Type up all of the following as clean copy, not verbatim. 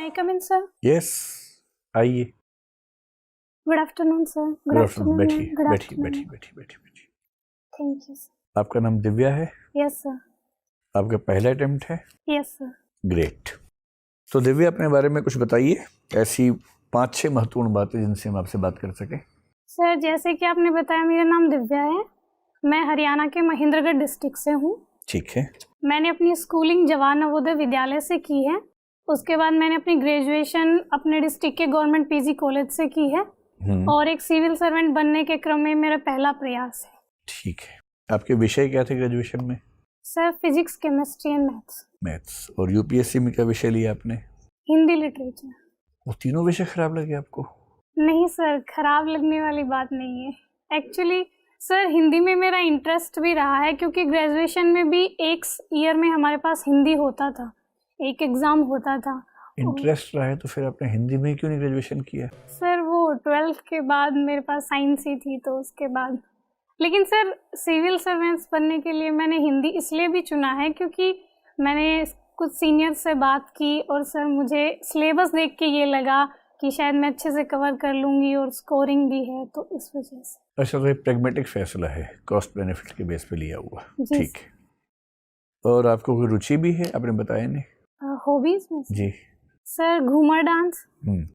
I come in, sir? Yes, आइए। Good afternoon, sir. Good afternoon. बैठिए Good बैठिए afternoon. बैठिए बैठिए बैठिए बैठिए। Thank you, sir. आपका नाम दिव्या है? Yes, sir. आपका पहला अटेम्प्ट है? Yes, sir. ग्रेट। तो दिव्या, अपने बारे में कुछ बताइए, ऐसी 5-6 महत्वपूर्ण बातें जिनसे हम आपसे बात कर सकें। सर, जैसे कि आपने बताया, मेरा नाम दिव्या है। मैं हरियाणा के महेंद्रगढ़ डिस्ट्रिक्ट से हूँ। ठीक है। मैंने अपनी स्कूलिंग जवाहर नवोदय विद्यालय से की है। उसके बाद मैंने अपनी ग्रेजुएशन अपने डिस्ट्रिक्ट के गवर्नमेंट पीजी कॉलेज से की है। और एक सिविल सर्वेंट बनने के क्रम में मेरा पहला प्रयास है। ठीक है। आपके विषय क्या थे ग्रेजुएशन में? Sir, physics, chemistry and maths. और यूपीएससी में क्या विषय लिया आपने? हिंदी लिटरेचर। वो तीनों विषय खराब लगे आपको? नहीं सर, खराब लगने वाली बात नहीं है। एक्चुअली सर, हिंदी में मेरा इंटरेस्ट भी रहा है, क्योंकि ग्रेजुएशन में भी एक ईयर में हमारे पास हिंदी होता था, एक एग्ज़ाम होता था। इंटरेस्ट रहा है तो फिर आपने हिंदी में क्यों नहीं ग्रेजुएशन किया? सर, वो 12th के बाद मेरे पास साइंस ही थी, तो उसके बाद। लेकिन सर, सिविल सर्वेंट्स बनने के लिए मैंने हिंदी इसलिए भी चुना है क्योंकि मैंने कुछ सीनियर से बात की और सर मुझे सिलेबस देख के ये लगा कि शायद मैं अच्छे से कवर कर लूँगी और स्कोरिंग भी है, तो इस वजह से। अच्छा, तो ये प्रैग्मेटिक फैसला है, कॉस्ट बेनिफिट के बेस पे लिया हुआ। जी ठीक है। और आपको कोई रुचि भी है, आपने बताया नहीं? हॉबीज में जी sir, Ghoomar dance,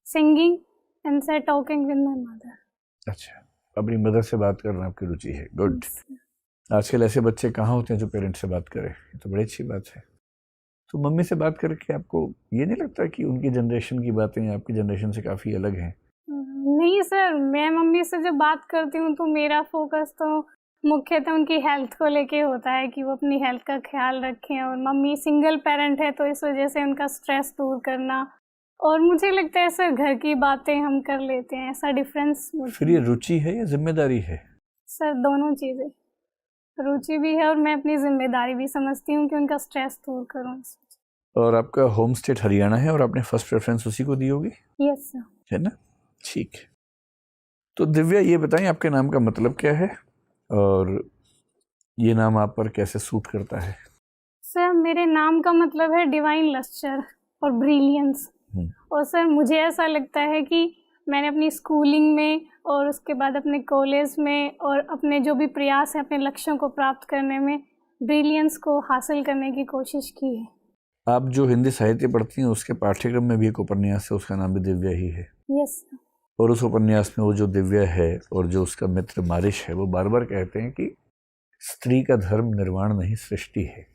singing and sir talking with my mother. अच्छा, अपनी मदर से बात करना आपकी रुचि है। गुड। आजकल ऐसे बच्चे कहाँ होते हैं जो पेरेंट्स से बात करें, ये तो बड़ी अच्छी बात है। तो मम्मी से बात करके आपको ये नहीं लगता कि उनकी जनरेशन की बातें आपकी जनरेशन से काफ़ी अलग हैं? नहीं सर, मैं मम्मी से जब बात करती हूँ तो मेरा फोकस तो मुख्यतः उनकी हेल्थ को लेके होता है कि वो अपनी हेल्थ का ख्याल रखें, और मम्मी सिंगल पेरेंट है तो इस वजह से उनका स्ट्रेस दूर करना, और मुझे लगता है सर घर की बातें हम कर लेते हैं, ऐसा डिफरेंस। फिर ये रुचि है या जिम्मेदारी है? सर, दोनों चीज़ें, रुचि भी है और मैं अपनी जिम्मेदारी भी समझती हूँ कि उनका स्ट्रेस दूर करूँ। और आपका होम स्टेट हरियाणा है और आपने फर्स्ट प्रेफरेंस उसी को दी होगी? Yes sir. है ना? ठीक है। तो दिव्या, ये बताएं आपके नाम का मतलब क्या है और ये नाम आप पर कैसे सूट करता है? सर, मेरे नाम का मतलब है डिवाइन लस्टर और ब्रिलियंस। और सर, मुझे ऐसा लगता है कि मैंने अपनी स्कूलिंग में और उसके बाद अपने कॉलेज में और अपने जो भी प्रयास है अपने लक्ष्यों को प्राप्त करने में, ब्रिलियंस को हासिल करने की कोशिश की है। आप जो हिंदी साहित्य पढ़ती हैं उसके पाठ्यक्रम में भी एक उपन्यास है, उसका नाम भी दिव्या ही है। Yes sir. और उस उपन्यास में वो जो दिव्या है और जो उसका मित्र मारिश है, वो बार बार कहते हैं कि स्त्री का धर्म निर्वाण नहीं सृष्टि है।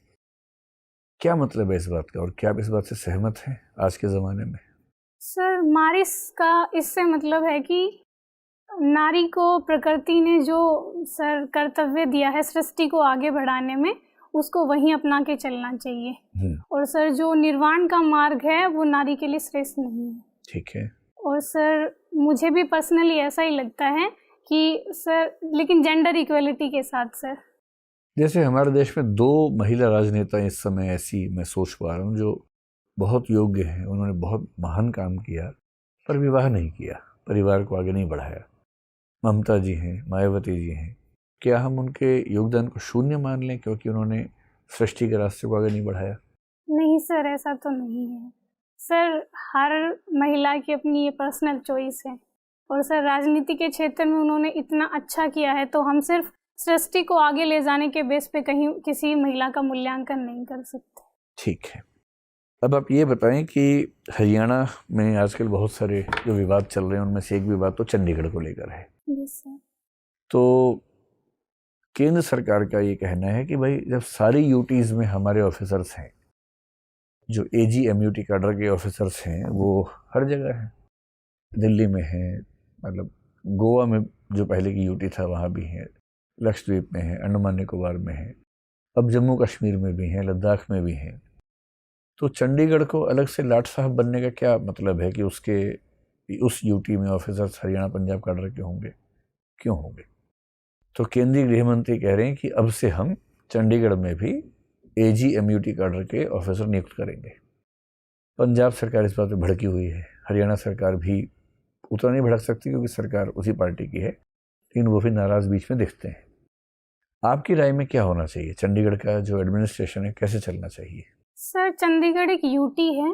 क्या मतलब है इस बात का, और क्या आप इस बात से सहमत हैं आज के ज़माने में? सर, मारिस का इससे मतलब है कि नारी को प्रकृति ने जो सर कर्तव्य दिया है सृष्टि को आगे बढ़ाने में, उसको वहीं अपना के चलना चाहिए। और सर, जो निर्वाण का मार्ग है वो नारी के लिए श्रेष्ठ नहीं है। ठीक है। और सर, मुझे भी पर्सनली ऐसा ही लगता है कि सर, लेकिन जेंडर इक्वलिटी के साथ सर। जैसे हमारे देश में 2 महिला राजनेता इस समय ऐसी मैं सोच पा रहा हूँ जो बहुत योग्य हैं, उन्होंने बहुत महान काम किया पर विवाह नहीं किया, परिवार को आगे नहीं बढ़ाया। ममता जी हैं, मायावती जी हैं। क्या हम उनके योगदान को शून्य मान लें क्योंकि उन्होंने सृष्टि के रास्ते को आगे नहीं बढ़ाया? नहीं सर, ऐसा तो नहीं है सर। हर महिला की अपनी ये पर्सनल चॉइस है, और सर राजनीति के क्षेत्र में उन्होंने इतना अच्छा किया है, तो हम सिर्फ सृष्टि को आगे ले जाने के बेस पे कहीं किसी महिला का मूल्यांकन नहीं कर सकते। ठीक है। अब आप ये बताएं कि हरियाणा में आजकल बहुत सारे जो विवाद चल रहे हैं उनमें से एक विवाद तो चंडीगढ़ को लेकर है। सर। तो केंद्र सरकार का ये कहना है कि भाई जब सारी यूटीज़ में हमारे ऑफिसर्स हैं, जो एजी एमयूटी कैडर के ऑफिसर्स हैं वो हर जगह हैं, दिल्ली में हैं, मतलब गोवा में जो पहले की यूटी था वहाँ भी हैं, लक्षद्वीप में है, अंडमान निकोबार में है, अब जम्मू कश्मीर में भी हैं, लद्दाख में भी हैं। तो चंडीगढ़ को अलग से लाट साहब बनने का क्या मतलब है कि उस यूटी में ऑफिसर्स हरियाणा पंजाब कैडर के होंगे? क्यों होंगे? तो केंद्रीय गृह मंत्री कह रहे हैं कि अब से हम चंडीगढ़ में भी एजी एमयूटी कैडर के ऑफिसर नियुक्त करेंगे। पंजाब सरकार इस बात पर भड़की हुई है, हरियाणा सरकार भी उतना नहीं भड़क सकती क्योंकि सरकार उसी पार्टी की है, लेकिन वो भी नाराज़ बीच में दिखते हैं। आपकी राय में क्या होना चाहिए? चंडीगढ़ का जो एडमिनिस्ट्रेशन है कैसे चलना चाहिए? सर, चंडीगढ़ एक यूटी है,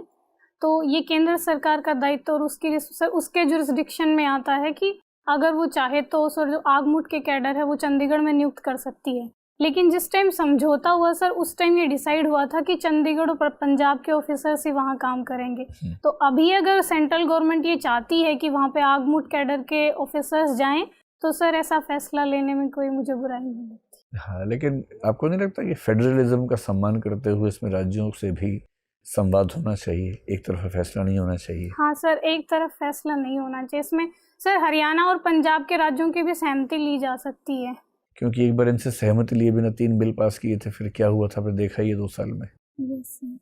तो ये केंद्र सरकार का दायित्व और उसके जुरिस्डिक्शन में आता है कि अगर वो चाहे तो सर जो आगमुट के कैडर है वो चंडीगढ़ में नियुक्त कर सकती है। लेकिन जिस टाइम समझौता हुआ सर उस टाइम ये डिसाइड हुआ था कि चंडीगढ़ और पंजाब के ऑफिसर्स ही वहाँ काम करेंगे। तो अभी अगर सेंट्रल गवर्नमेंट ये चाहती है कि वहाँ पे आगमुट कैडर के ऑफिसर्स जाएं तो सर ऐसा फैसला लेने में कोई मुझे बुराई नहीं लगती। हाँ, लेकिन आपको नहीं लगता कि फेडरलिज्म का सम्मान करते हुए इसमें राज्यों से भी संवाद होना चाहिए, एक तरफा फैसला नहीं होना चाहिए? हाँ सर, एक तरफ फैसला नहीं होना चाहिए। इसमें सर हरियाणा और पंजाब के राज्यों की भी सहमति ली जा सकती है, क्योंकि एक बार इनसे सहमति लिए बिना 3 बिल पास किए थे, फिर क्या हुआ था आपने देखा ही है 2 साल में।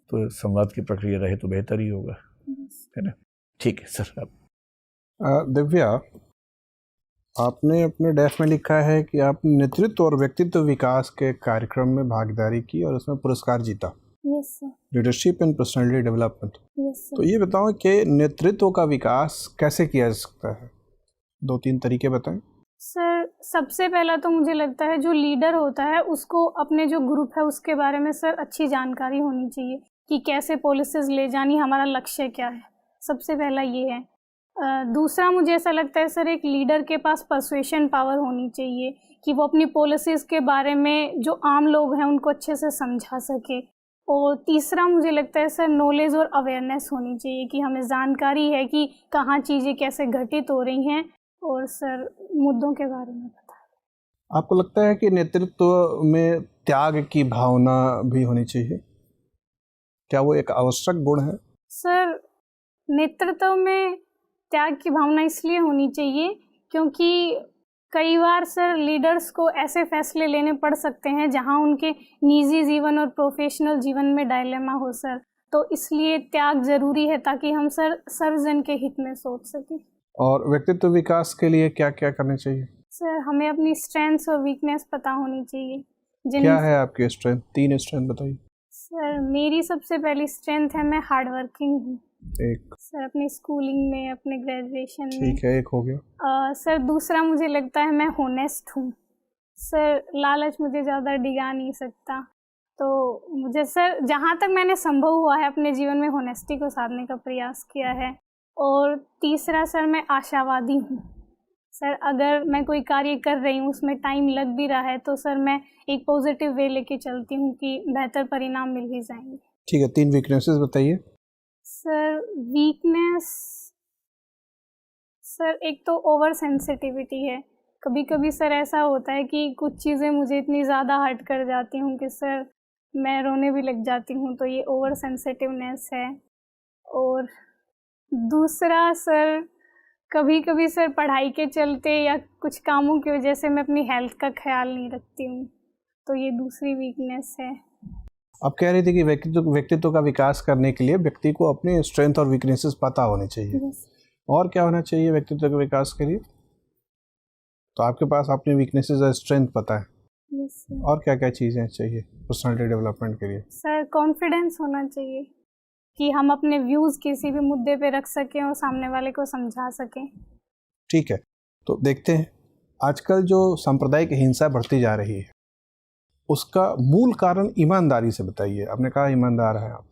तो संवाद की प्रक्रिया रहे तो बेहतर ही होगा, है ना? ठीक है सर। आप दिव्या, आपने अपने डेफ में लिखा है कि आपने नेतृत्व और व्यक्तित्व विकास के कार्यक्रम में भागीदारी की और उसमें पुरस्कार जीता। Yes sir. Leadership and personality development. Yes sir. तो ये बताओ कि नेतृत्व का विकास कैसे किया जा सकता है? 2-3 तरीके बताएं। सर सबसे पहला तो मुझे लगता है जो लीडर होता है उसको अपने जो ग्रुप है उसके बारे में सर अच्छी जानकारी होनी चाहिए कि कैसे पॉलिसीज ले जानी, हमारा लक्ष्य क्या है। सबसे पहला ये है। दूसरा मुझे ऐसा लगता है सर एक लीडर के पास पर्सुएशन पावर होनी चाहिए कि वो अपनी पॉलिसीज़ के बारे में जो आम लोग हैं उनको अच्छे से समझा सके। और तीसरा मुझे लगता है सर नॉलेज और अवेयरनेस होनी चाहिए कि हमें जानकारी है कि कहाँ चीज़ें कैसे घटित हो रही हैं और सर मुद्दों के बारे में पता है। आपको लगता है कि नेतृत्व में त्याग की भावना भी होनी चाहिए? क्या वो एक आवश्यक गुण है? सर नेतृत्व में त्याग की भावना इसलिए होनी चाहिए क्योंकि कई बार सर लीडर्स को ऐसे फैसले लेने पड़ सकते हैं जहां उनके निजी जीवन और प्रोफेशनल जीवन में डायलेमा हो सर। तो इसलिए त्याग ज़रूरी है ताकि हम सर सर्वजन के हित में सोच सकें। और व्यक्तित्व विकास के लिए क्या क्या करना चाहिए? सर हमें अपनी स्ट्रेंथ्स और वीकनेस पता होनी चाहिए। क्या है आपकी स्ट्रेंथ? 3 स्ट्रेंथ बताइए। सर मेरी सबसे पहली स्ट्रेंथ है मैं हार्ड वर्किंग हूँ। एक सर अपनी स्कूलिंग में, अपने ग्रेजुएशन में। ठीक है, एक हो गया। सर दूसरा मुझे लगता है मैं होनेस्ट हूँ। सर लालच मुझे ज़्यादा डिगा नहीं सकता। तो मुझे सर जहाँ तक मैंने संभव हुआ है अपने जीवन में होनेस्टी को साधने का प्रयास किया है। और तीसरा सर मैं आशावादी हूँ। सर अगर मैं कोई कार्य कर रही हूँ उसमें टाइम लग भी रहा है तो सर मैं एक पॉजिटिव वे लेके चलती हूँ कि बेहतर परिणाम मिल ही जाएंगे। ठीक है, 3 वीकनेसेस बताइए। सर वीकनेस सर एक तो ओवर सेंसिटिविटी है। कभी कभी सर ऐसा होता है कि कुछ चीज़ें मुझे इतनी ज़्यादा हर्ट कर जाती हूँ कि सर मैं रोने भी लग जाती हूँ, तो ये ओवर सेंसिटिवनेस है। और दूसरा सर कभी कभी सर पढ़ाई के चलते या कुछ कामों की वजह से मैं अपनी हेल्थ का ख्याल नहीं रखती हूँ, तो ये दूसरी वीकनेस है। आप कह रही थी कि व्यक्तित्व का विकास करने के लिए व्यक्ति को अपने स्ट्रेंथ और वीकनेसेस पता होने चाहिए। और क्या होना चाहिए व्यक्तित्व के विकास के लिए? तो आपके पास अपने वीकनेसेस और स्ट्रेंथ पता है। और क्या क्या चीज़ें चाहिए पर्सनालिटी डेवलपमेंट के लिए? सर कॉन्फिडेंस होना चाहिए कि हम अपने व्यूज़ किसी भी मुद्दे पे रख सकें और सामने वाले को समझा सकें। ठीक है, तो देखते हैं आजकल जो सांप्रदायिक हिंसा बढ़ती जा रही है उसका मूल कारण ईमानदारी से बताइए। आपने कहा ईमानदार है आप।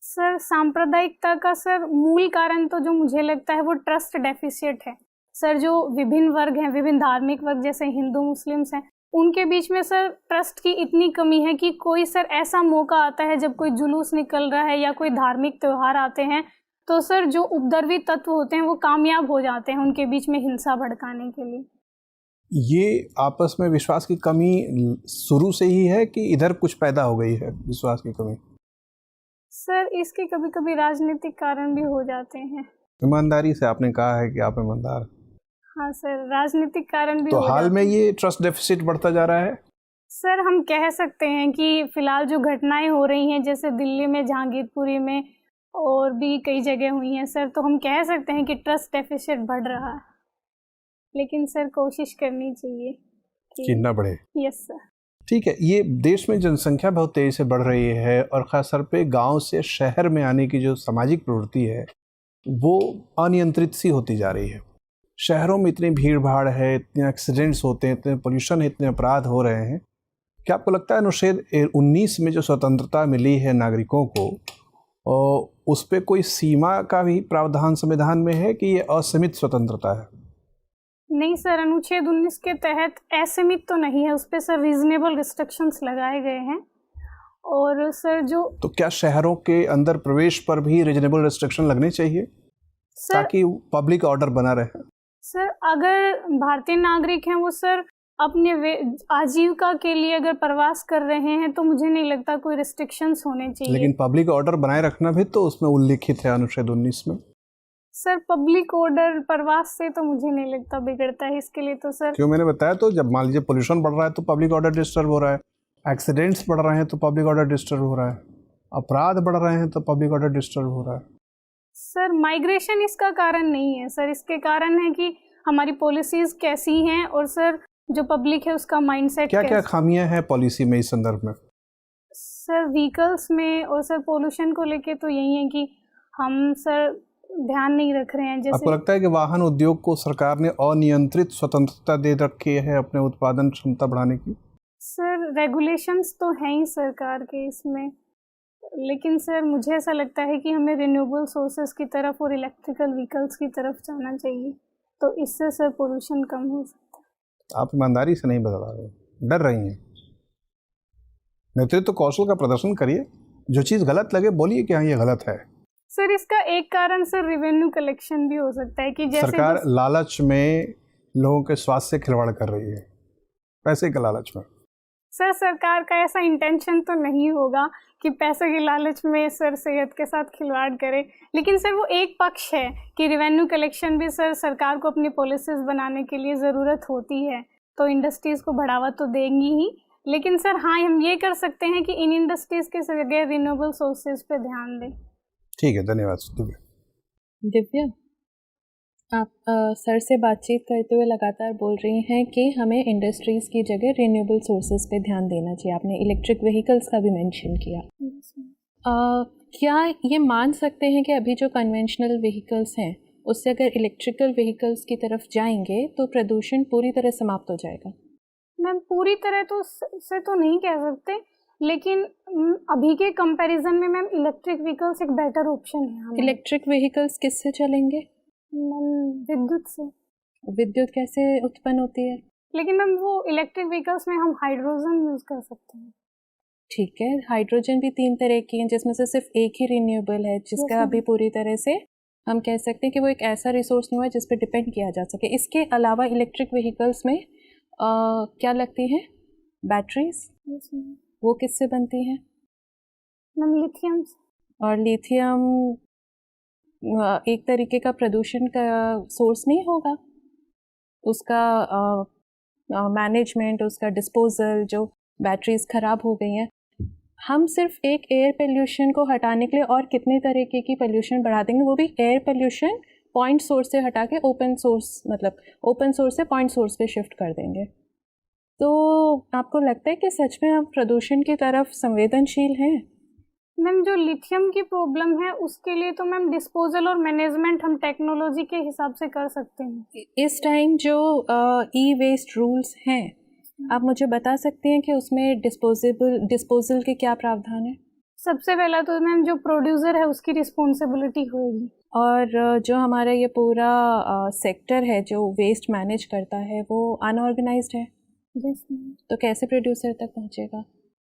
सर सांप्रदायिकता का सर मूल कारण तो जो मुझे लगता है वो ट्रस्ट डेफिसिट है। सर जो विभिन्न वर्ग हैं, विभिन्न धार्मिक वर्ग जैसे हिंदू मुस्लिम्स हैं, उनके बीच में सर ट्रस्ट की इतनी कमी है कि कोई सर ऐसा मौका आता है जब कोई जुलूस निकल रहा है या कोई धार्मिक त्यौहार आते हैं तो सर जो उपद्रवी तत्व होते हैं वो कामयाब हो जाते हैं उनके बीच में हिंसा भड़काने के लिए। ये आपस में विश्वास की कमी शुरू से ही है कि इधर कुछ पैदा हो गई है विश्वास की कमी? सर इसके कभी कभी राजनीतिक कारण भी हो जाते हैं। ईमानदारी से आपने कहा है कि आप ईमानदार। हाँ सर, राजनीतिक कारण भी तो हो हाल में जाते हैं। ये ट्रस्ट डेफिसिट बढ़ता जा रहा है? सर हम कह सकते हैं कि फिलहाल जो घटनाएं हो रही हैं जैसे दिल्ली में, जहांगीरपुरी में और भी कई जगह हुई हैं सर, तो हम कह सकते हैं कि ट्रस्ट डेफिसिट बढ़ रहा है। लेकिन सर कोशिश करनी चाहिए कि ना बढ़े। Yes sir. ठीक है, ये देश में जनसंख्या बहुत तेज़ी से बढ़ रही है और ख़ास तौर पे गांव से शहर में आने की जो सामाजिक प्रवृत्ति है वो अनियंत्रित सी होती जा रही है। शहरों में इतनी भीड़ भाड़ है, इतने एक्सीडेंट्स होते हैं, इतने पोल्यूशन है, इतने अपराध हो रहे हैं। क्या आपको लगता है अनुच्छेद 19 में जो स्वतंत्रता मिली है नागरिकों को उस पे कोई सीमा का भी प्रावधान संविधान में है कि ये असीमित स्वतंत्रता है? नहीं सर, अनुच्छेद 19 के तहत असीमित तो नहीं है, उस पर सर रीजनेबल रिस्ट्रिक्शंस लगाए गए हैं। और सर जो तो क्या शहरों के अंदर प्रवेश पर भी रीजनेबल रिस्ट्रिक्शन लगने चाहिए सर, ताकि पब्लिक ऑर्डर बना रहे? सर अगर भारतीय नागरिक हैं वो सर अपने आजीविका के लिए अगर प्रवास कर रहे हैं तो मुझे नहीं लगता कोई रिस्ट्रिक्शंस होने चाहिए। लेकिन पब्लिक ऑर्डर बनाए रखना भी तो उसमें उल्लिखित है अनुच्छेद 19 में। सर पब्लिक ऑर्डर प्रवास से तो मुझे नहीं लगता बिगड़ता है, इसके लिए तो सर क्यों, मैंने बताया तो, जब मान लीजिए पोल्यूशन बढ़ रहा है तो पब्लिक ऑर्डर डिस्टर्ब हो रहा है, एक्सीडेंट्स बढ़ रहे हैं तो पब्लिक ऑर्डर डिस्टर्ब हो रहा है, अपराध बढ़ रहे हैं तो पब्लिक ऑर्डर डिस्टर्ब हो रहा है। सर माइग्रेशन इसका कारण नहीं है सर, इसके कारण है कि हमारी पॉलिसीज कैसी हैं और सर जो पब्लिक है उसका माइंडसेट क्या क्या खामियां हैं पॉलिसी में इस संदर्भ में? सर व्हीकल्स में और सर पोल्यूशन को लेके तो यही है कि हम सर ध्यान नहीं रख रहे हैं। जैसे आपको लगता है कि वाहन उद्योग को सरकार ने अनियंत्रित स्वतंत्रता दे रखी है अपने उत्पादन क्षमता बढ़ाने की? सर रेगुलेशंस तो हैं ही सरकार के इसमें, लेकिन सर मुझे ऐसा लगता है कि हमें रिन्यूएबल सोर्सेज की तरफ और इलेक्ट्रिकल व्हीकल्स की तरफ जाना चाहिए, तो इससे सर पोल्यूशन कम हो सकता है। आप ईमानदारी से नहीं बता रहे, डर रही हैं। नेतृत्व कौशल का प्रदर्शन करिए, जो चीज़ गलत लगे बोलिए कि हाँ ये गलत है। सर इसका एक कारण सर रेवेन्यू कलेक्शन भी हो सकता है कि जैसे सरकार लालच में लोगों के स्वास्थ्य से खिलवाड़ कर रही है, पैसे के लालच में। सर सरकार का ऐसा इंटेंशन तो नहीं होगा कि पैसे के लालच में सर सेहत के साथ खिलवाड़ करे, लेकिन सर वो एक पक्ष है कि रेवेन्यू कलेक्शन भी सर सरकार को अपनी पॉलिसीज बनाने के लिए ज़रूरत होती है, तो इंडस्ट्रीज़ को बढ़ावा तो देंगी ही, लेकिन सर हाँ हम ये कर सकते हैं कि इन इंडस्ट्रीज़ के जगह रिन्यूएबल सोर्सेज पे ध्यान दें। ठीक है, धन्यवाद। दिव्या, आप सर से बातचीत करते हुए लगातार बोल रही हैं कि हमें इंडस्ट्रीज़ की जगह रिन्यूएबल सोर्सेज पे ध्यान देना चाहिए। आपने इलेक्ट्रिक व्हीकल्स का भी मेंशन किया। क्या ये मान सकते हैं कि अभी जो कन्वेंशनल व्हीकल्स हैं उससे अगर इलेक्ट्रिकल व्हीकल्स की तरफ जाएंगे तो प्रदूषण पूरी तरह समाप्त हो जाएगा? मैम पूरी तरह तो से तो नहीं कह सकते, लेकिन अभी के कंपैरिजन में मैम इलेक्ट्रिक व्हीकल्स एक बेटर ऑप्शन है। इलेक्ट्रिक व्हीकल्स किससे चलेंगे? मैम विद्युत से। विद्युत कैसे उत्पन्न होती है? लेकिन मैम वो इलेक्ट्रिक व्हीकल्स में हम हाइड्रोजन यूज़ कर सकते हैं। ठीक है, हाइड्रोजन भी 3 तरह की हैं जिसमें से सिर्फ एक ही रिन्यूएबल है, जिसका अभी पूरी तरह से हम कह सकते हैं कि वो एक ऐसा रिसोर्स नहीं हुआ जिस पर डिपेंड किया जा सके। इसके अलावा इलेक्ट्रिक व्हीकल्स में क्या लगती हैं? बैटरीज। वो किससे बनती हैं? Ma'am lithium. और लिथियम एक तरीके का प्रदूषण का सोर्स नहीं होगा? उसका मैनेजमेंट, उसका डिस्पोजल, जो बैटरीज ख़राब हो गई हैं, हम सिर्फ एक एयर पोल्यूशन को हटाने के लिए और कितने तरीके की पोल्यूशन बढ़ा देंगे, वो भी एयर पोल्यूशन पॉइंट सोर्स से हटा के ओपन सोर्स, मतलब ओपन सोर्स से पॉइंट सोर्स पे शिफ्ट कर देंगे। तो आपको लगता है कि सच में हम प्रदूषण की तरफ संवेदनशील हैं? मैम जो लिथियम की प्रॉब्लम है उसके लिए तो मैम डिस्पोजल और मैनेजमेंट हम टेक्नोलॉजी के हिसाब से कर सकते हैं। इस टाइम जो ई वेस्ट रूल्स हैं, आप मुझे बता सकते हैं कि उसमें डिस्पोजल के क्या प्रावधान है? सबसे पहला तो मैम जो प्रोड्यूसर है उसकी रिस्पॉन्सिबिलिटी होगी, और जो हमारा ये पूरा सेक्टर है जो वेस्ट मैनेज करता है वो अनऑर्गेनाइज्ड है। तो कैसे प्रोड्यूसर तक पहुंचेगा?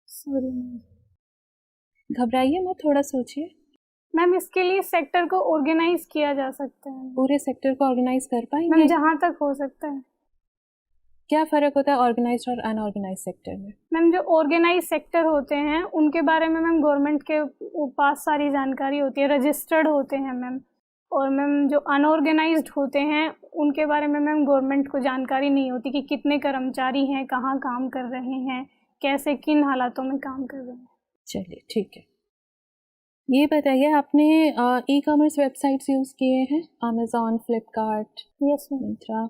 Sorry ma'am. घबराइए मत, थोड़ा सोचिए। मैम इसके लिए सेक्टर को ऑर्गेनाइज किया जा सकता है। पूरे सेक्टर को ऑर्गेनाइज कर पाएंगे? मैम जहाँ तक हो सकता है। क्या फ़र्क होता है ऑर्गेनाइज्ड और अनऑर्गेनाइज्ड सेक्टर में? मैम जो ऑर्गेनाइज सेक्टर होते हैं उनके बारे में मैम गवर्नमेंट के पास सारी जानकारी होती है, रजिस्टर्ड होते हैं मैम, और मैम जो अनऑर्गेनाइज्ड होते हैं उनके बारे में मैम गवर्नमेंट को जानकारी नहीं होती कि कितने कर्मचारी हैं, कहाँ काम कर रहे हैं, कैसे किन हालातों में काम कर रहे हैं। चलिए ठीक है, ये बताइए आपने ई कॉमर्स वेबसाइट्स यूज़ किए हैं? Amazon, Flipkart, yes ma'am. Myntra.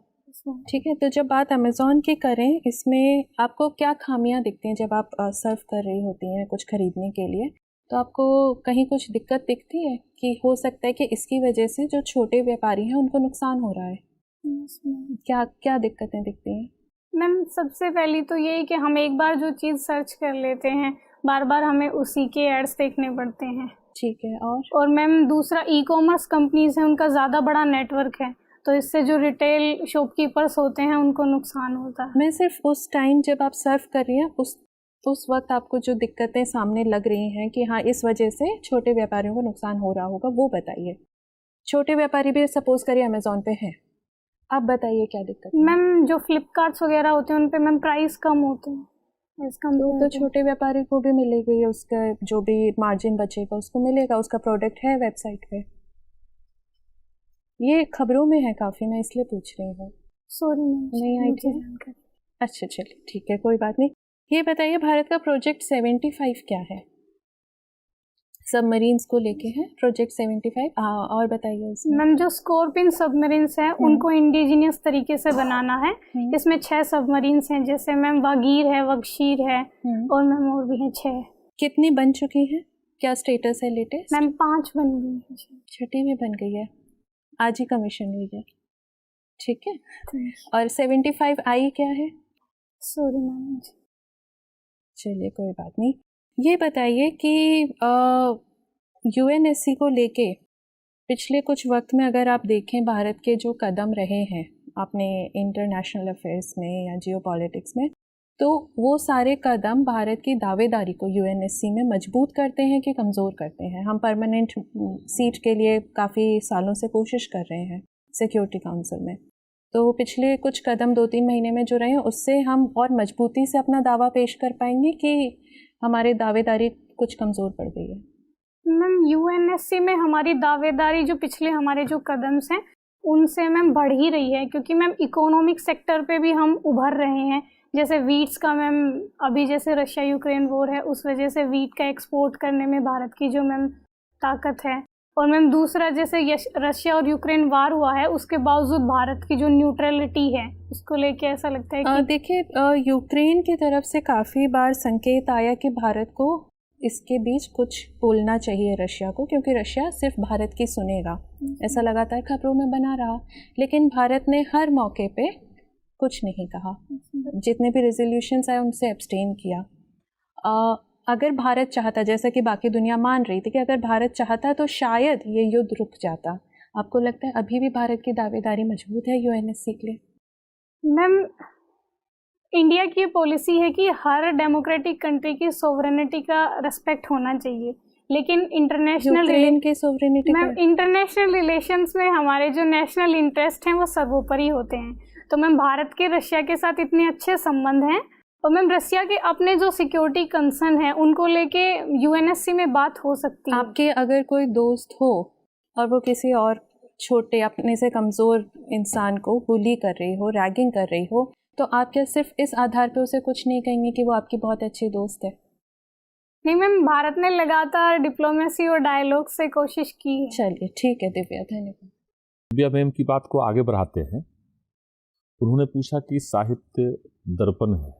ठीक है, तो जब बात अमेज़ॉन की करें, इसमें आपको क्या खामियां दिखती हैं जब आप सर्व कर रही होती हैं कुछ ख़रीदने के लिए? तो आपको कहीं कुछ दिक्कत दिखती है कि हो सकता है कि इसकी वजह से जो छोटे व्यापारी हैं उनको नुकसान हो रहा है? Yes ma'am. क्या क्या दिक्कतें दिखती हैं? मैम सबसे पहली तो ये है कि हम एक बार जो चीज़ सर्च कर लेते हैं बार बार हमें उसी के एड्स देखने पड़ते हैं। ठीक है। और मैम दूसरा ई-कॉमर्स कंपनीज हैं, उनका ज़्यादा बड़ा नेटवर्क है, तो इससे जो रिटेल शॉपकीपर्स होते हैं उनको नुकसान होता है। मैं सिर्फ उस टाइम जब आप सर्व कर रही हैं उस वक्त आपको जो दिक्कतें सामने लग रही हैं कि हाँ इस वजह से छोटे व्यापारियों को नुकसान हो रहा होगा, वो बताइए। छोटे व्यापारी भी सपोज करिए अमेज़ॉन पे हैं, आप बताइए क्या दिक्कत है? मैम जो फ्लिपकार्ट्स वगैरह होते हैं उन पे मैम प्राइस कम होते हैं, तो छोटे व्यापारी को भी मिलेगी, उसका जो भी मार्जिन बचेगा उसको मिलेगा, उसका प्रोडक्ट है वेबसाइट पे। ये खबरों में है काफ़ी, मैं इसलिए पूछ रही हूँ। सॉरी नहीं आई थी। अच्छा चलिए ठीक है, कोई बात नहीं। ये बताइए भारत का प्रोजेक्ट 75 क्या है? सबमरीन्स को लेके है प्रोजेक्ट 75। और बताइए उसमें। मैम जो स्कॉर्पिन सबमरीन्स हैं उनको इंडिजिनियस तरीके से बनाना है। इसमें 6 सबमरीन्स हैं, जैसे मैम वागीर है, वगशीर है और मैम और भी हैं 6। कितनी बन चुकी है, क्या स्टेटस है लेटेस्ट? मैम 5 बन गई है, 6ठी भी बन गई है, आज ही कमीशन हुई है। ठीक है। और 75 आई क्या है? Sorry ma'am. चलिए कोई बात नहीं। ये बताइए कि यूएनएससी को लेके पिछले कुछ वक्त में अगर आप देखें भारत के जो कदम रहे हैं अपने इंटरनेशनल अफेयर्स में या जियोपॉलिटिक्स में, तो वो सारे कदम भारत की दावेदारी को यूएनएससी में मजबूत करते हैं कि कमज़ोर करते हैं? हम परमानेंट सीट के लिए काफ़ी सालों से कोशिश कर रहे हैं सिक्योरिटी काउंसिल में, तो पिछले कुछ कदम 2-3 महीने में जो रहे हैं उससे हम और मजबूती से अपना दावा पेश कर पाएंगे कि हमारी दावेदारी कुछ कमज़ोर पड़ गई है? मैम यूएनएससी में हमारी दावेदारी जो पिछले हमारे जो कदम हैं उनसे मैम बढ़ ही रही है, क्योंकि मैम इकोनॉमिक सेक्टर पे भी हम उभर रहे हैं। जैसे वीट्स का मैम अभी जैसे रशिया यूक्रेन वॉर है, उस वजह से वीट का एक्सपोर्ट करने में भारत की जो मैम ताकत है। और मैम दूसरा जैसे रशिया और यूक्रेन वार हुआ है, उसके बावजूद भारत की जो न्यूट्रलिटी है उसको लेके ऐसा लगता है कि देखिए यूक्रेन की तरफ से काफ़ी बार संकेत आया कि भारत को इसके बीच कुछ बोलना चाहिए रशिया को, क्योंकि रशिया सिर्फ भारत की सुनेगा, ऐसा लगातार खबरों में बना रहा। लेकिन भारत ने हर मौके पे कुछ नहीं कहा, जितने भी रेजोल्यूशंस आए उनसे एब्सटेन किया। अगर भारत चाहता, जैसा कि बाकी दुनिया मान रही थी कि अगर भारत चाहता तो शायद ये युद्ध रुक जाता, आपको लगता है अभी भी भारत की दावेदारी मजबूत है यूएनएससी के लिए? मैम इंडिया की पॉलिसी है कि हर डेमोक्रेटिक कंट्री की सोवरेनिटी का रेस्पेक्ट होना चाहिए, लेकिन इंटरनेशनल रिलेशंस में हमारे जो नेशनल इंटरेस्ट हैं वो सर्वोपरि होते हैं। तो मैम भारत के रशिया के साथ इतने अच्छे संबंध हैं, और मैम रशिया के अपने जो सिक्योरिटी कंसर्न है उनको लेके यूएनएससी में बात हो सकती है। आपके अगर कोई दोस्त हो और वो किसी और छोटे अपने से कमज़ोर इंसान को बुली कर रही हो, रैगिंग कर रही हो, तो आप क्या सिर्फ इस आधार पे उसे कुछ नहीं कहेंगे कि वो आपकी बहुत अच्छी दोस्त है? नहीं मैम, भारत ने लगातार डिप्लोमेसी और डायलॉग से कोशिश की है। चलिए ठीक है दिव्या, धन्यवाद। दिव्या मैम की बात को आगे बढ़ाते हैं। उन्होंने पूछा कि साहित्य दर्पण है,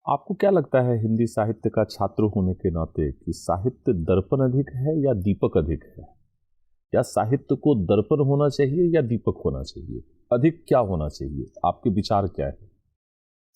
आपको क्या लगता है हिंदी साहित्य का छात्र होने के नाते कि साहित्य दर्पण अधिक है या दीपक अधिक है, या साहित्य को दर्पण होना चाहिए या दीपक होना चाहिए? अधिक क्या होना चाहिए, आपके विचार क्या है?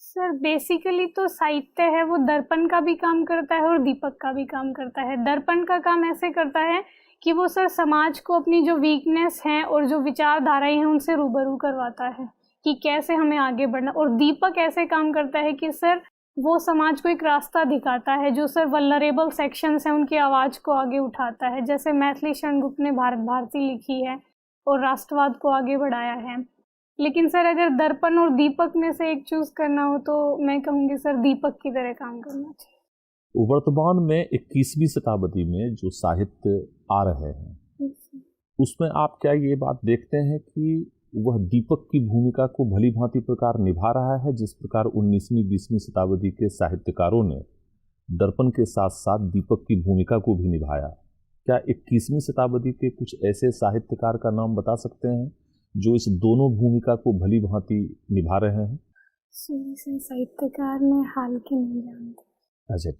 सर बेसिकली तो साहित्य है वो दर्पण का भी काम करता है और दीपक का भी काम करता है। दर्पण का काम ऐसे करता है कि वो सर समाज को अपनी जो वीकनेस हैं और जो विचारधाराएं हैं उनसे रूबरू करवाता है कि कैसे हमें आगे बढ़ना। और दीपक ऐसे काम करता है कि सर वो समाज को एक रास्ता दिखाता है, जो सर वल्नरेबल सेक्शंस हैं उनकी आवाज़ को आगे उठाता है। जैसे मैथिली शरण गुप्त ने भारत भारती लिखी है और राष्ट्रवाद को आगे बढ़ाया है। लेकिन सर अगर दर्पण और दीपक में से एक चूज करना हो तो मैं कहूँगी सर दीपक की तरह काम करना चाहिए। वर्तमान में 21वीं शताब्दी में जो साहित्य आ रहे हैं उसमें आप क्या ये बात देखते हैं कि वह दीपक की भूमिका को भली भांति प्रकार निभा रहा है, जिस प्रकार 19वीं 20वीं शताब्दी के साहित्यकारों ने दर्पण के साथ साथ दीपक की भूमिका को भी निभाया? क्या 21वीं शताब्दी के कुछ ऐसे साहित्यकार का नाम बता सकते हैं जो इस दोनों भूमिका को भली भांति निभा रहे हैं? साहित्यकार में हाल के नहीं जानते। अच्छा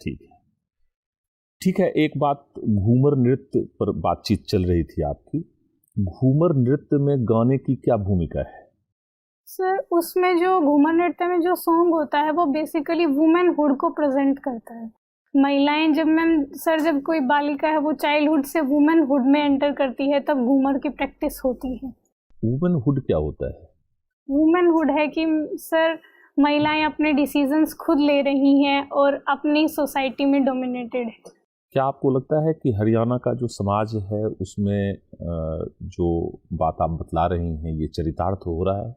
ठीक है। एक बात, घूमर नृत्य पर बातचीत चल रही थी आपकी। घूमर नृत्य में गाने की क्या भूमिका है? सर उसमें जो घूमर नृत्य में जो सॉन्ग होता है वो बेसिकली वुमेनहुड को प्रेजेंट करता है। महिलाएं जब मैम सर जब कोई बालिका है वो चाइल्डहुड से वुमेनहुड में एंटर करती है तब घूमर की प्रैक्टिस होती है। वुमेनहुड क्या होता है? वुमेनहुड है कि सर महिलाएं अपने डिसीजंस खुद ले रही हैं और अपनी सोसाइटी में डोमिनेटेड है। क्या आपको लगता है कि हरियाणा का जो समाज है उसमें जो बात आप बतला रही हैं ये चरितार्थ हो रहा है?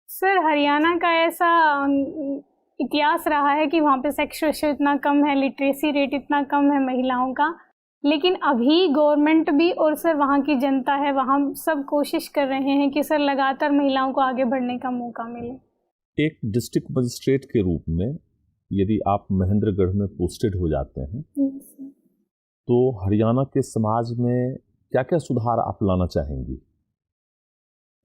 सर हरियाणा का ऐसा इतिहास रहा है कि वहाँ पे सेक्स रेशियो इतना कम है, लिटरेसी रेट इतना कम है महिलाओं का, लेकिन अभी गवर्नमेंट भी और सर वहाँ की जनता है, वहाँ सब कोशिश कर रहे हैं कि सर लगातार महिलाओं को आगे बढ़ने का मौका मिले। एक डिस्ट्रिक्ट मजिस्ट्रेट के रूप में यदि आप महेंद्रगढ़ में पोस्टेड हो जाते हैं तो हरियाणा के समाज में क्या क्या सुधार आप लाना चाहेंगी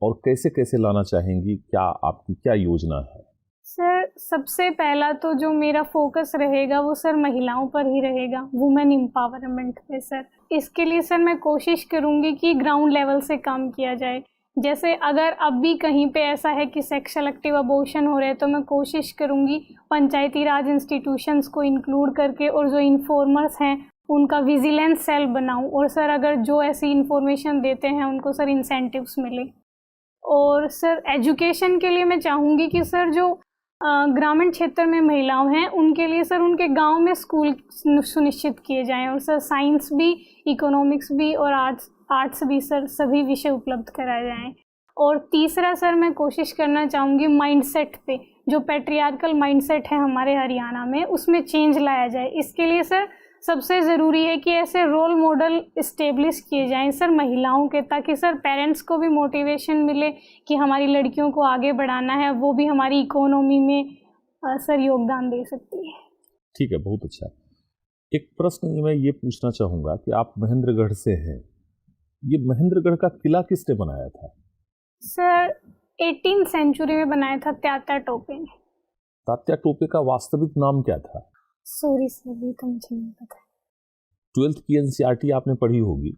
और कैसे कैसे लाना चाहेंगी? क्या आपकी क्या योजना है? सर सबसे पहला तो जो मेरा फोकस रहेगा वो सर महिलाओं पर ही रहेगा, वुमेन एम्पावरमेंट पे सर। इसके लिए सर मैं कोशिश करूँगी कि ग्राउंड लेवल से काम किया जाए। जैसे अगर अब भी कहीं पे ऐसा है कि सेक्स सेलेक्टिव अबॉर्शन हो रहे हैं तो मैं कोशिश करूँगी पंचायती राज इंस्टीट्यूशंस को इंक्लूड करके और जो इन्फॉर्मर्स हैं उनका विजिलेंस सेल बनाऊँ, और सर अगर जो ऐसी इंफॉर्मेशन देते हैं उनको सर इंसेंटिव्स मिले। और सर एजुकेशन के लिए मैं चाहूँगी कि सर जो ग्रामीण क्षेत्र में महिलाएं हैं उनके लिए सर उनके गांव में स्कूल सुनिश्चित किए जाएं, और सर साइंस भी, इकोनॉमिक्स भी और आर्ट्स भी सर सभी विषय उपलब्ध कराए जाएं। और तीसरा सर मैं कोशिश करना चाहूँगी माइंडसेट पे, जो पैट्रियार्कल माइंडसेट है हमारे हरियाणा में उसमें चेंज लाया जाए। इसके लिए सर सबसे ज़रूरी है कि ऐसे रोल मॉडल इस्टेब्लिश किए जाएं सर महिलाओं के, ताकि सर पेरेंट्स को भी मोटिवेशन मिले कि हमारी लड़कियों को आगे बढ़ाना है, वो भी हमारी इकोनॉमी में सर योगदान दे सकती है। ठीक है, बहुत अच्छा। एक प्रश्न मैं ये पूछना चाहूँगा कि आप महेंद्रगढ़ से हैं, ये महेंद्रगढ़ का किला किसने बनाया था? सर 18th सेंचुरी में बनाया था तात्या टोपे ने। तात्या टोपे का वास्तविक नाम क्या था? सॉरी सर, ये तो मुझे नहीं पता। 12th की एनसीईआरटी आपने पढ़ी होगी,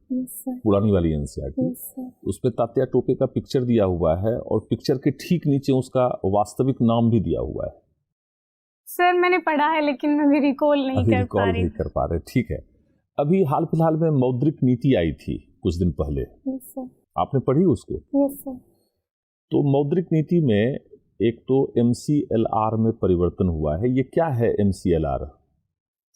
पुरानी वाली एनसीईआरटी, उसमें तात्या टोपे का पिक्चर दिया हुआ है और पिक्चर के ठीक नीचे उसका वास्तविक नाम भी दिया हुआ है। सर मैंने पढ़ा है लेकिन मैं भी रिकॉल नहीं कर पा रही। ठीक है। अभी हाल फिलहाल में मौद्रिक नीति आई थी कुछ दिन पहले, आपने पढ़ी उसको? Yes sir. तो मौद्रिक नीति में एक तो MCLR में परिवर्तन हुआ है, ये क्या है MCLR?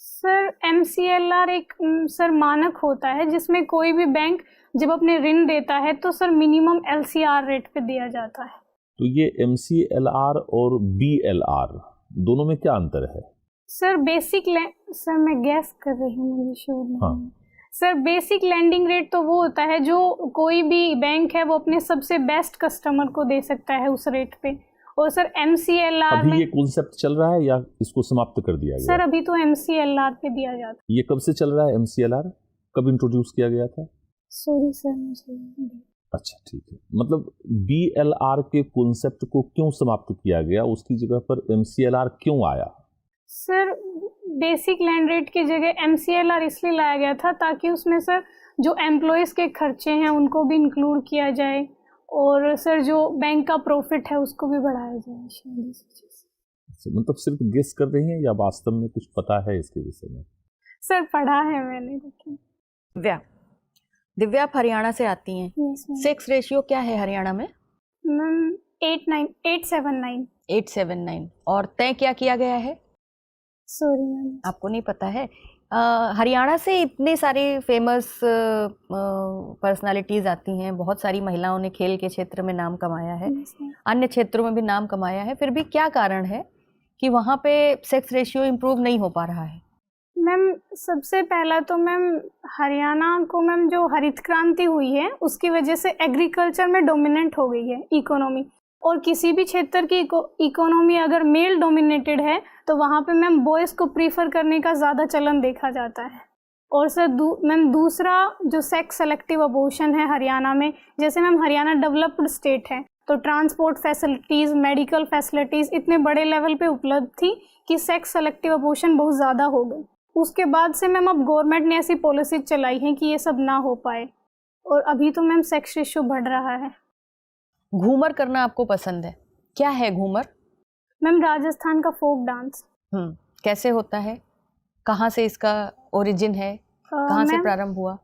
सर MCLR एक सर मानक होता है जिसमें कोई भी बैंक जब अपने ऋण देता है तो सर मिनिमम LCR रेट पे दिया जाता है। तो ये MCLR और BLR दोनों में क्या अंतर है? सर सर मैं गैस कर रही हूँ, मुझे श्योर नहीं। हाँ। सर बेसिक लैंडिंग रेट तो वो होता है जो कोई भी बैंक है वो अपने सबसे बेस्ट कस्टमर को दे सकता है उस रेट पे, और सर MCLR अभी ये कॉन्सेप्ट चल रहा है या इसको समाप्त कर दिया गया? सर अभी तो MCLR पे दिया जाता है। ये कब से चल रहा है MCLR? कब इंट्रोड्यूस किया गया था? सॉरी सर मुझे। अच्छा ठीक है, मतलब BLR के कॉन्सेप्ट को क्यों समाप्त किया गया, उसकी जगह पर MCLR क्यों आया? सर बेसिक लैंड रेट की जगह MCLR इसलिए लाया गया था ताकि उसमें सर जो एम्प्लॉयज़ के खर्चे हैं उनको भी इंक्लूड किया जाए, और सर जो बैंक का प्रॉफिट है उसको भी बढ़ाया जाए शायद। मतलब सिर्फ गेस कर रही हैं या वास्तव में कुछ पता है इसके विषय में? सर पढ़ा है मैंने। लेकिन दिव्या आप हरियाणा से आती हैं। सेक्स रेशियो क्या है हरियाणा में? मैम 879। 879। और तय क्या किया गया है? सॉरी मैम, आपको नहीं पता है? हरियाणा से इतने सारे फेमस पर्सनालिटीज़ आती हैं, बहुत सारी महिलाओं ने खेल के क्षेत्र में नाम कमाया है, अन्य क्षेत्रों में भी नाम कमाया है, फिर भी क्या कारण है कि वहाँ पे सेक्स रेशियो इम्प्रूव नहीं हो पा रहा है? मैम सबसे पहला तो मैम हरियाणा को मैम जो हरित क्रांति हुई है उसकी वजह से एग्रीकल्चर में डोमिनेंट हो गई है इकोनॉमी, और किसी भी क्षेत्र की इकोनॉमी अगर मेल डोमिनेटेड है तो वहाँ पे मैम बॉयज़ को प्रीफर करने का ज़्यादा चलन देखा जाता है। और सर मैम दूसरा जो सेक्स सेलेक्टिव अबॉर्शन है हरियाणा में, जैसे मैम हरियाणा डेवलप्ड स्टेट है तो ट्रांसपोर्ट फैसिलिटीज़, मेडिकल फैसिलिटीज़ इतने बड़े लेवल पे उपलब्ध थी कि सेक्स सेलेक्टिव अबॉर्शन बहुत ज़्यादा हो गई। उसके बाद से मैम अब गवर्नमेंट ने ऐसी पॉलिसी चलाई है कि ये सब ना हो पाए, और अभी तो मैम सेक्स रेशियो बढ़ रहा है। घूमर करना आपको पसंद है? क्या है घूमर? मैम राजस्थान का फोक डांस। कैसे होता है? कहाँ से इसका ओरिजिन है, कहाँ से मैम प्रारंभ हुआ?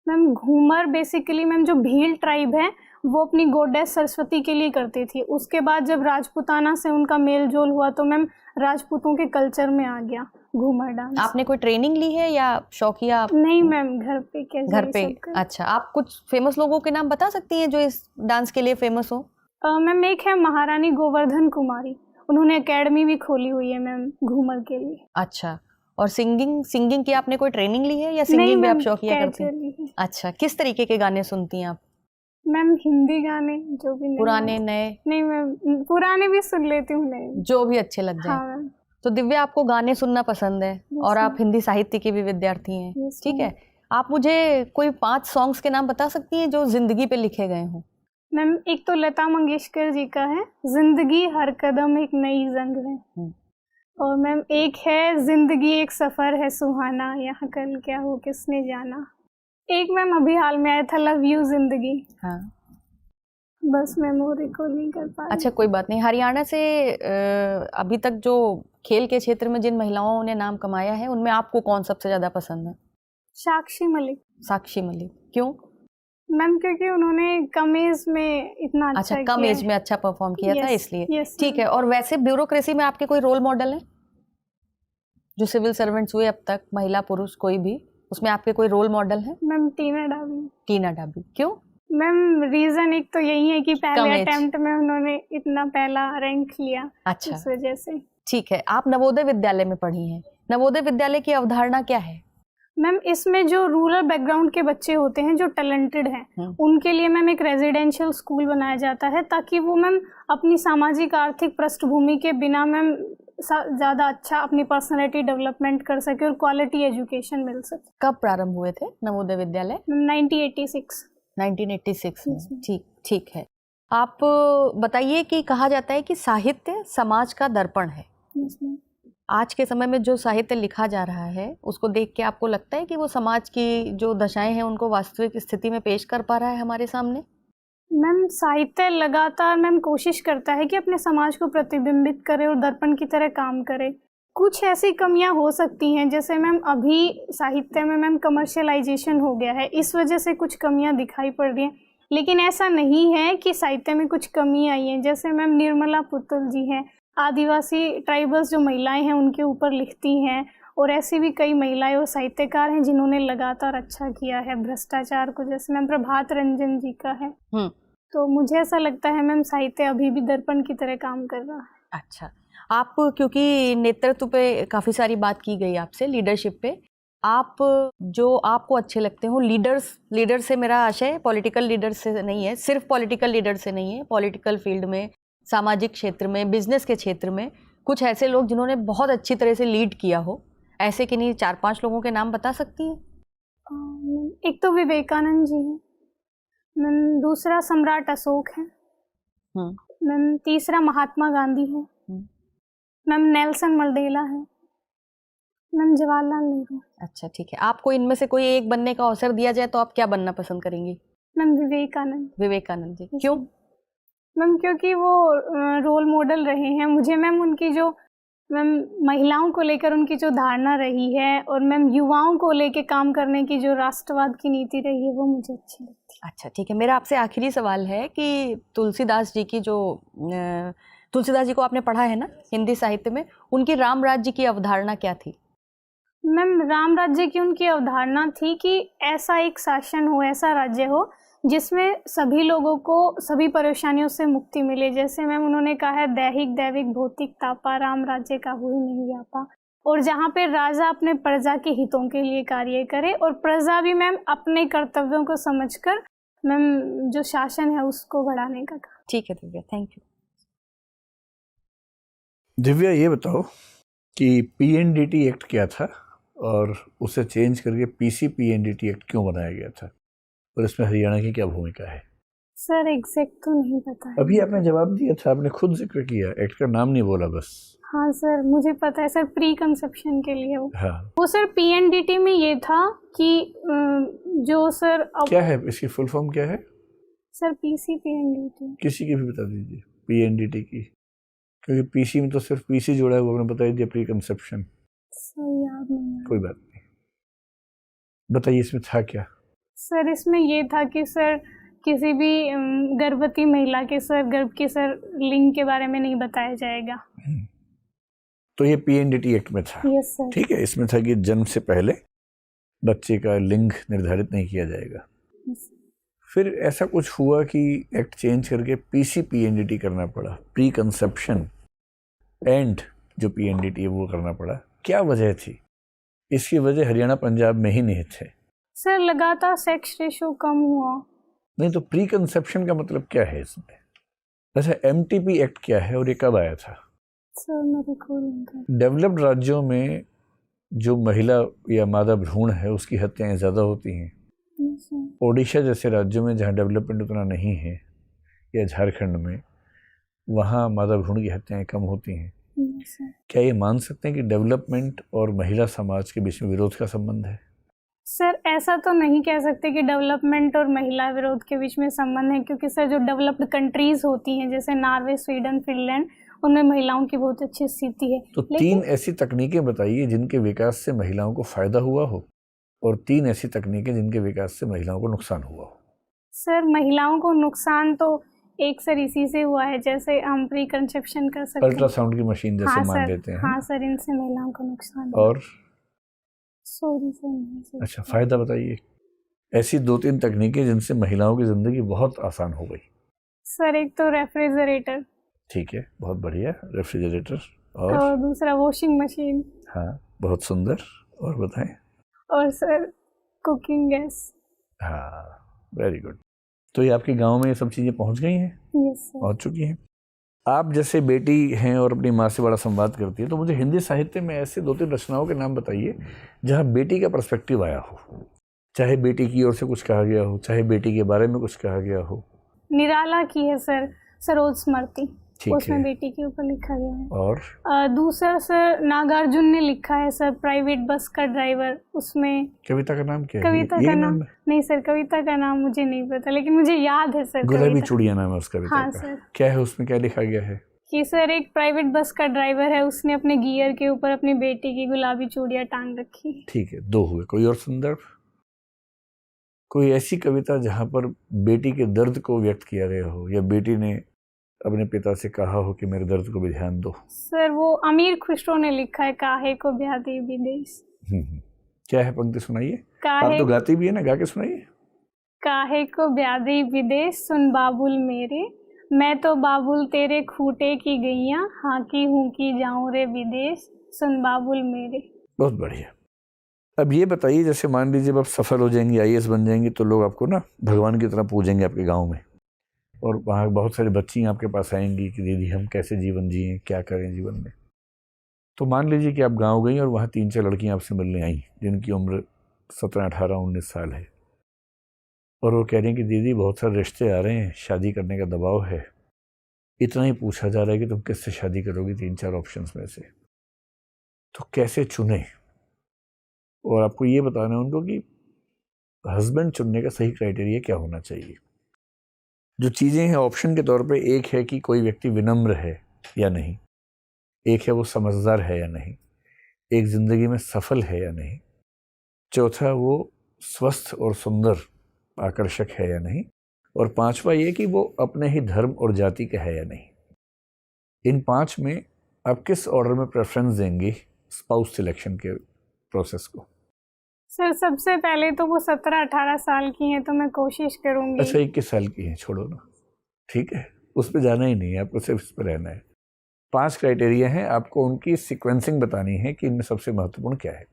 मैम घूमर बेसिकली मैम जो भील ट्राइब है वो अपनी गॉडेस सरस्वती के लिए करती थी। उसके बाद जब राजपूताना से उनका मेल जोल हुआ तो मैम राजपूतों के कल्चर में आ गया घूमर डांस। आपने कोई ट्रेनिंग ली है या शौकिया? नहीं मैम, घर पे कैसे घर पे। अच्छा, आप कुछ फेमस लोगों के नाम बता सकती हैं जो इस डांस के लिए फेमस हो? मैम एक है महारानी गोवर्धन कुमारी, उन्होंने एकेडमी भी खोली हुई है मैम घूमर के लिए। अच्छा, और सिंगिंग की आपने कोई ट्रेनिंग ली है या सिंगिंग भी आप शौकिया करती हैं? अच्छा, किस तरीके के गाने सुनती हैं आप? मैम हिंदी गाने जो भी पुराने नए? नहीं मैम, पुराने भी सुन लेती हूँ, नहीं जो भी अच्छे लग जाए। हाँ। तो दिव्या, आपको गाने सुनना पसंद है और आप हिंदी साहित्य की भी विद्यार्थी हैं, ठीक है। आप मुझे कोई 5 सॉन्ग्स के नाम बता सकती हैं जो जिंदगी पे लिखे गए हों? मैम एक तो लता मंगेशकर जी का है जिंदगी हर कदम एक नई जंग है, और मैम एक है जिंदगी एक सफर है सुहाना, यहाँ कल क्या हो किसने जाना। एक मैम अभी हाल में आया था लव यू जिंदगी। हाँ, बस मैं वो रिकॉल नहीं कर पा रही। अच्छा कोई बात नहीं। हरियाणा से अभी तक जो खेल के क्षेत्र में जिन महिलाओं ने नाम कमाया है उनमें आपको कौन सबसे ज्यादा पसंद है? साक्षी मलिक। साक्षी मलिक, क्यों? मैम क्योंकि उन्होंने कम एज में इतना अच्छा अच्छा, कम एज में अच्छा परफॉर्म किया था इसलिए। यस ठीक है। और वैसे ब्यूरोक्रेसी में आपके कोई रोल मॉडल है जो सिविल सर्वेंट्स हुए अब तक, महिला पुरुष कोई भी, उसमें आपके कोई रोल मॉडल है? मैम टीना डाबी। टीना डाबी, क्यों? मैम रीजन एक तो यही है कि पहले कम एज। अटेम्प्ट में उन्होंने इतना पहला रैंक लिया, अच्छा, इस वजह से। ठीक है। आप नवोदय विद्यालय में पढ़ी हैं, नवोदय विद्यालय की अवधारणा क्या है? मैम इसमें जो रूरल बैकग्राउंड के बच्चे होते हैं जो टैलेंटेड हैं उनके लिए मैम एक रेजिडेंशियल स्कूल बनाया जाता है ताकि वो मैम अपनी सामाजिक आर्थिक पृष्ठभूमि के बिना मैम ज़्यादा अच्छा अपनी पर्सनैलिटी डेवलपमेंट कर सके और क्वालिटी एजुकेशन मिल सके। कब प्रारंभ हुए थे नवोदय विद्यालय? 1986। 1986 में। ठीक है। आप बताइए कि कहा जाता है कि साहित्य समाज का दर्पण है। आज के समय में जो साहित्य लिखा जा रहा है उसको देख के आपको लगता है कि वो समाज की जो दशाएं हैं उनको वास्तविक स्थिति में पेश कर पा रहा है हमारे सामने? मैम साहित्य लगातार मैम कोशिश करता है कि अपने समाज को प्रतिबिंबित करे और दर्पण की तरह काम करे। कुछ ऐसी कमियां हो सकती हैं, जैसे मैम अभी साहित्य में मैम कमर्शियलाइजेशन हो गया है, इस वजह से कुछ कमियां दिखाई पड़ रही हैं। लेकिन ऐसा नहीं है कि साहित्य में कुछ कमी आई है। जैसे मैम निर्मला पुतुल जी हैं, आदिवासी ट्राइबल्स जो महिलाएं हैं उनके ऊपर लिखती हैं, और ऐसी भी कई महिलाएं और साहित्यकार हैं जिन्होंने लगातार अच्छा किया है भ्रष्टाचार को, जैसे मैम प्रभात रंजन जी का है। तो मुझे ऐसा लगता है मैम साहित्य अभी भी दर्पण की तरह काम कर रहा है। अच्छा, आप क्योंकि नेतृत्व पे काफ़ी सारी बात की गई आपसे, लीडरशिप पे, आप जो आपको अच्छे लगते हो लीडर से मेरा आशय पॉलिटिकल लीडर से नहीं है, सिर्फ पॉलिटिकल लीडर से नहीं है, पॉलिटिकल फील्ड में, सामाजिक क्षेत्र में, बिजनेस के क्षेत्र में कुछ ऐसे लोग जिन्होंने बहुत अच्छी तरह से लीड किया हो, ऐसे कि नहीं 4-5 लोगों के नाम बता सकती हैं? एक तो विवेकानंद जी हैं मैम, दूसरा सम्राट अशोक है मैम, तीसरा महात्मा गांधी है मैम, नेल्सन मंडेला है मैम, जवाहरलाल नेहरू। अच्छा ठीक है। आपको इनमें से कोई एक बनने का अवसर दिया जाए तो आप क्या बनना पसंद करेंगी? मैम विवेकानंद। विवेकानंद जी, क्यों? मैम क्योंकि वो रोल मॉडल रहे हैं मुझे मैम, उनकी जो मैम महिलाओं को लेकर उनकी जो धारणा रही है और मैम युवाओं को लेकर काम करने की जो राष्ट्रवाद की नीति रही है वो मुझे अच्छी लगती है। अच्छा ठीक है। मेरा आपसे आखिरी सवाल है कि तुलसीदास जी की जो तुलसीदास जी को आपने पढ़ा है ना हिंदी साहित्य में, उनकी राम राज्य की अवधारणा क्या थी? मैम राम राज्य की उनकी अवधारणा थी कि ऐसा एक शासन हो, ऐसा राज्य हो जिसमें सभी लोगों को सभी परेशानियों से मुक्ति मिले। जैसे मैम उन्होंने कहा है दैहिक दैविक भौतिक तापा राम राज्य का हुई नहीं व्यापा, और जहाँ पे राजा अपने प्रजा के हितों के लिए कार्य करे और प्रजा भी मैम अपने कर्तव्यों को समझकर मैम जो शासन है उसको बढ़ाने का काम। ठीक है दिव्या, थैंक यू। दिव्या ये बताओ कि पीएनडीटी एक्ट क्या था और उसे चेंज करके पीसीपीएनडीटी एक्ट क्यों बनाया गया था, और इसमें हरियाणा की क्या भूमिका है? सर एग्जैक्ट तो नहीं पता है। अभी आपने जवाब दिया था, आपने खुद जिक्र किया, एक्ट का नाम नहीं बोला बस। हाँ सर मुझे पता है सर, प्री कंसेप्शन के लिए वो सर पीएनडीटी में ये था कि जो सर क्या है इसकी फुल फॉर्म क्या है? Sir PCPNDT. किसी की भी बता दीजिए पीएनडीटी की, क्योंकि पीसी में तो सिर्फ पीसी जोड़ा है, वो आपने बता दिया प्री कंसेप्शन। सर याद नहीं है। कोई बात नहीं, बताइए इसमें था क्या? सर इसमें ये था कि सर किसी भी गर्भवती महिला के सर गर्भ के सर लिंग के बारे में नहीं बताया जाएगा। तो ये पीएनडीटी एक्ट में था। Yes sir. ठीक है, इसमें था कि जन्म से पहले बच्चे का लिंग निर्धारित नहीं किया जाएगा। फिर ऐसा कुछ हुआ कि एक्ट चेंज करके पीसीपीएनडीटी करना पड़ा, प्री कंसेप्शन एंड जो पीएनडीटी है वो करना पड़ा। क्या वजह थी? इसकी वजह हरियाणा पंजाब में ही नहीं थे। सर लगातार सेक्स रेशो कम हुआ। नहीं तो प्री कंसेप्शन का मतलब क्या है इसमें? अच्छा, एमटीपी एक्ट क्या है और ये कब आया था? सर मेरे को डेवलप्ड राज्यों में जो महिला या मादा भ्रूण है उसकी हत्याएं ज़्यादा होती हैं। ओडिशा जैसे राज्यों में जहाँ डेवलपमेंट उतना नहीं है, या झारखंड में, वहाँ मादा भ्रूण की हत्याएं कम होती हैं। क्या ये मान सकते हैं कि डेवलपमेंट और महिला समाज के बीच में विरोध का संबंध है? सर ऐसा तो नहीं कह सकते कि डेवलपमेंट और महिला विरोध के बीच में संबंध है, क्योंकि सर जो डेवलप्ड कंट्रीज होती हैं जैसे नॉर्वे, स्वीडन, फिनलैंड, उनमें महिलाओं की बहुत अच्छी स्थिति है। तो 3 ऐसी तकनीकें बताइए जिनके विकास से महिलाओं को फायदा हुआ हो, और 3 ऐसी तकनीकें जिनके विकास से महिलाओं को नुकसान हुआ हो। सर महिलाओं को नुकसान तो एक सर इसी से हुआ है, जैसे हम प्री कंसेप्शन कर सकते हैं, अल्ट्रासाउंड की मशीन जैसे हाँ मान सर, लेते हैं। हाँ सर, इनसे महिलाओं को नुकसान हुआ। और सॉरी सर। अच्छा, फायदा बताइए। ऐसी 2-3 तकनीकें जिनसे महिलाओं की जिंदगी बहुत आसान हो गई। सर एक तो रेफ्रिजरेटर, ठीक है, बहुत बढ़िया, रेफ्रिजरेटर। और दूसरा वॉशिंग मशीन। हाँ, बहुत सुंदर। और बताएं। और सर कुकिंग गैस। हाँ, वेरी गुड। तो ये आपके गांव में ये सब चीज़ें पहुंच गई हैं? Yes sir. पहुंच चुकी हैं। आप जैसे बेटी हैं और अपनी माँ से बड़ा संवाद करती है, तो मुझे हिंदी साहित्य में ऐसे 2-3 रचनाओं के नाम बताइए जहाँ बेटी का पर्सपेक्टिव आया हो, चाहे बेटी की ओर से कुछ कहा गया हो, चाहे बेटी के बारे में कुछ कहा गया हो। निराला की है सर, सरोज स्मृति, ठीक उसमें है। बेटी के ऊपर लिखा गया है। और दूसरा सर नागार्जुन ने लिखा है सर, प्राइवेट बस का ड्राइवर, उसमें कविता का नाम क्या है? कविता ये का नाम है? नहीं सर, कविता का नाम मुझे नहीं पता, लेकिन मुझे याद है सर। गुलाबी कविता। चूड़ियां नाम है उस कविता हाँ का। सर। क्या है उसमें, क्या लिखा गया है? कि सर एक प्राइवेट बस का ड्राइवर है, उसने अपने गियर के ऊपर अपनी बेटी की गुलाबी चूड़ियां टांग रखी। ठीक है, 2 हुए। कोई और संदर्भ? कोई ऐसी कविता जहाँ पर बेटी के दर्द को व्यक्त किया गया हो, या बेटी ने अपने पिता से कहा हो कि मेरे दर्द को भी ध्यान दो? सर वो अमीर खुसरो ने लिखा है, काहे को ब्याधी विदेश। क्या है, पंक्ति सुनाइए। आप काहे तो गाती भी है ना, गा के सुनाइए। काहे को ब्याधी विदेश, सुन बाबुल मेरे, मैं तो बाबुल तेरे खूटे की गैया, हाँ की हूँ की जाऊँ रे विदेश, सुन बाबुल मेरे। बहुत बढ़िया। अब ये बताइए, जैसे मान लीजिए आप सफल हो जाएंगी, आईएएस बन जाएंगी, तो लोग आपको ना भगवान की तरह पूजेंगे आपके गांव में, और वहाँ बहुत सारी बच्चियाँ आपके पास आएंगी कि दीदी हम कैसे जीवन जिएं, क्या करें जीवन में। तो मान लीजिए कि आप गांव गई और वहाँ 3-4 लड़कियाँ आपसे मिलने आई जिनकी उम्र 17, 18, 19 साल है, और वो कह रही हैं कि दीदी बहुत सारे रिश्ते आ रहे हैं, शादी करने का दबाव है, इतना ही पूछा जा रहा है कि तुम किससे शादी करोगी 3-4 ऑप्शंस में से, तो कैसे चुने? और आपको ये बताना है उनको कि हस्बैंड चुनने का सही क्राइटेरिया क्या होना चाहिए। जो चीज़ें हैं ऑप्शन के तौर पे, एक है कि कोई व्यक्ति विनम्र है या नहीं, एक है वो समझदार है या नहीं, एक ज़िंदगी में सफल है या नहीं, चौथा वो स्वस्थ और सुंदर आकर्षक है या नहीं, और 5वां ये कि वो अपने ही धर्म और जाति का है या नहीं। इन 5 में आप किस ऑर्डर में प्रेफरेंस देंगे स्पाउस सिलेक्शन के प्रोसेस को? सर सबसे पहले तो वो 17-18 साल की हैं, तो मैं कोशिश करूंगी। अच्छा, 21 साल की हैं, छोड़ो ना, ठीक है, उस पर जाना ही नहीं है, आपको सिर्फ इस पर रहना है। 5 क्राइटेरिया हैं, आपको उनकी सीक्वेंसिंग बतानी है कि इनमें सबसे महत्वपूर्ण क्या है।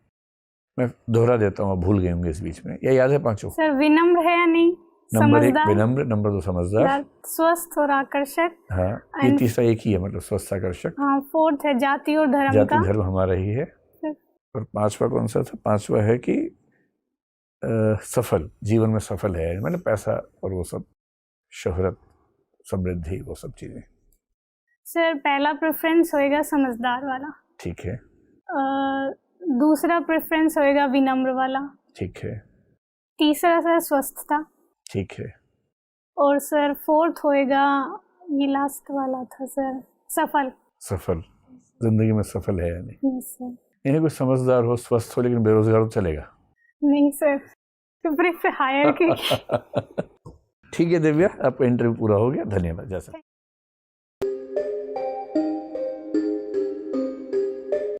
मैं दोहरा देता हूँ, आप भूल गए होंगे इस बीच में, या याद है 5? सर विनम्र है या नहीं, नंबर 1 समझदार, विनम्र, नंबर 2 समझदार, स्वस्थ और आकर्षक, हाँ, ये तीसरा एक ही है, मतलब स्वस्थ आकर्षक। हाँ, 4th है जाति और धर्म जाति का। धर्म हमारा ही है। और 5वां कौन सा था? 5वां है कि सफल, जीवन में सफल है, मतलब पैसा और वो सब, शोहरत, समृद्धि, वो सब चीजें। सर पहला प्रेफरेंस होएगा समझदार वाला, ठीक है। दूसरा प्रेफरेंस होएगा विनम्र वाला, ठीक है। तीसरा सर स्वस्थता, ठीक है। और सर 4th होएगा, ये लास्ट वाला था सर, सफल। सफल, जिंदगी में सफल है या नहीं। Yes sir. इन्हें कोई समझदार हो, स्वस्थ हो, लेकिन बेरोजगार हो, चलेगा? नहीं सर, तो हायर की ठीक है दिव्या, आपका इंटरव्यू पूरा हो गया, धन्यवाद। जैसा